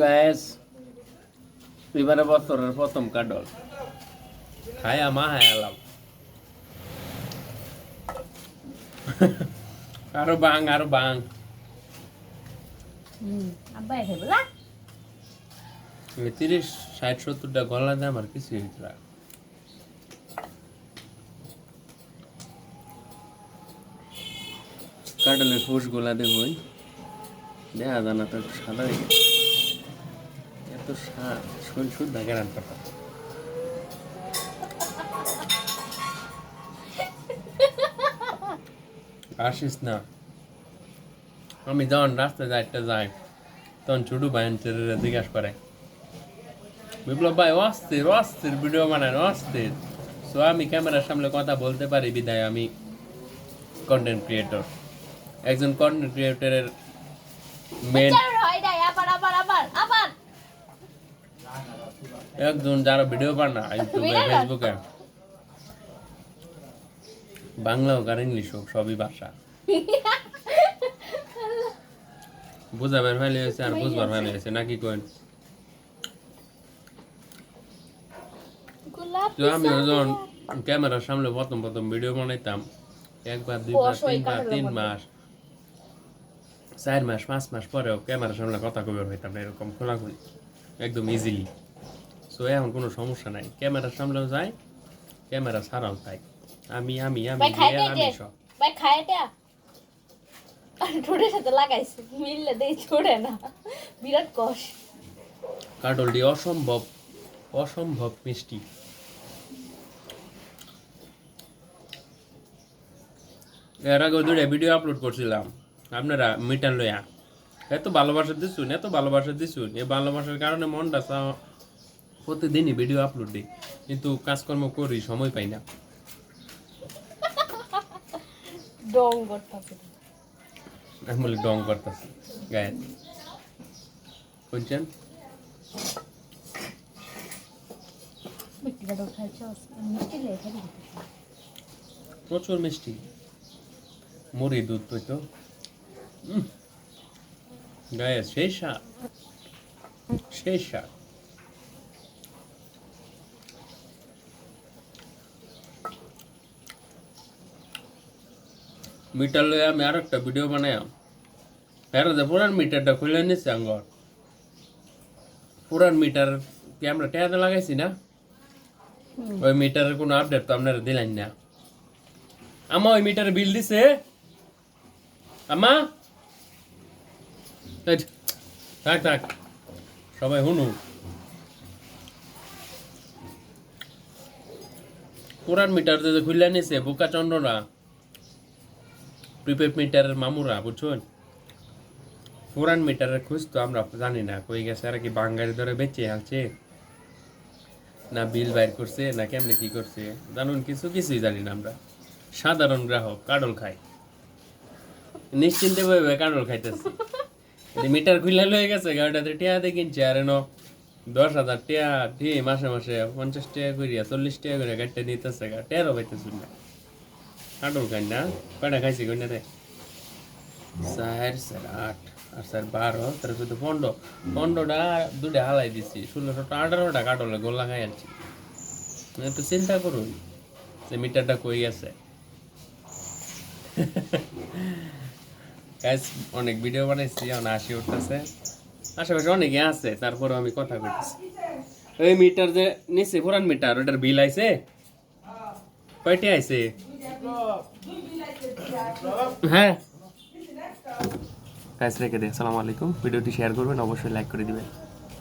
gas এবারে বছরের প্রথম কাডল খায়া মা হায়ালাম আরো বাং আব্বা এসে বলা 30-60-70টা গলা দেয় আমার কিছু হইত না কাডলের ফুস গোলা দেখুন দেখা জানা তো সাদা হয়ে গেছে এত শরীর শুদ্ধ গেরান পাতা আসিস না আমি যখন রাস্তায় যাই তখন ছোট ভাই জিজ্ঞাসা করে বিপ্লব ভাই অস্থির ভিডিও বানায় অস্থির সো আমি ক্যামেরার সামনে কথা বলতে পারি বিদায় আমি কন্টেন্ট ক্রিয়েটর একজন কন্টেন্ট ক্রিয়েটরের মেন একজন যারা ভিডিও বানায় ইউটিউবে ফেসবুকে বাংলা হোক আর ইংলিশ হোক সবই ভাষা বুঝাবার ভালো হয়েছে আর বুঝবার ভালো হয়েছে নাকি কোন তো আমি যখন ক্যামেরার সামনে প্রথম ভিডিও বানাইতাম 1 বার 2 বার 3 বার 3 মাস 4 মাস 5 মাস পরেও ক্যামেরার সামনে কথা কইবার হইতাম না এরকম খোলাখুলি একদম ইজিলি সো এখন কোনো সমস্যা নাই ক্যামেরার সামনেও যাই ক্যামেরা ছাড়াও তাই আমি সব ভাই খাইটা ঠোঁটের সাথে লাগাইছে মিললে দেই ছোড়ে না বিরাট কষ কাটলটি অসম্ভব মিষ্টি এর আগে 2টা ভিডিও আপলোড করছিলাম আপনারা মিটার লইয়া এত ভালোবাসা দিছুন এই ভালোবাসার কারণে মনটা প্রতিদিনই ভিডিও আপলোড দিই কিন্তু কাজকর্ম করি সময় পাই না ডং করতেছে আমি বলি ডং করতেছি গায়ে শুনছেন প্রচুর মিষ্টি মুড়ি দুধ তো গায়ে সেই স্বাদ মিটার লয়ে আমি আর একটা ভিডিও বানাইলাম পুরান মিটারটা খুলে নিচ্ছে আঙ্গর পুরান মিটার কি আমরা টেয়াতে লাগাইছি না ওই মিটারের কোনো আপডেট তো আপনারা দিলেন না আমা ওই মিটারে বিল দিছে আমা থাক সবাই শুনুন পুরান মিটার যে খুলে নিছে বোকা চন্দ্ররা প্রিপেড মিটারের মামুরা বুঝছেন পুরান মিটারের খুঁজ তো আমরা জানি না কই গেছে আর কি বাঙ্গারি ধরে বেঁচে আছে না বিল বাইর করছে না কেমনে কি করছে জানুন কিছুই জানি না আমরা সাধারণ গ্রাহক কাডল খাই নিশ্চিন্তে ভাবে কাডল খাইতেছে মিটার খুলে লয়ে গেছে গাড়িটাতে টিয়াতে কিনছে আর 10,000 টাকা দিয়ে মাসে 50 টাকা করিয়া 40 টাকা করে গাড়িটা নিতেছে টেরও পাইতেছি না কাডল খাই না কয়টা খাইছি কইনা রে 4 8 আর 12 তার 15টা 2টা হালাই দিছি 16টা 18টা কাটলে গোলা খাই আনছি তো চিন্তা করুন যে মিটারটা কই গেছে গাইস অনেক ভিডিও বানাইছি এখন 80 উঠতেছে আশেপাশে অনেকে আছে তারপরে আমি কথা কইতেছি এই মিটার যে নিচে পুরান মিটার ওটার বিল আইছে কয়টি আইছে হ্যাঁ গাইস রেখে দে আসসালামু আলাইকুম ভিডিওটি শেয়ার করবেন অবশ্যই লাইক করে দিবেন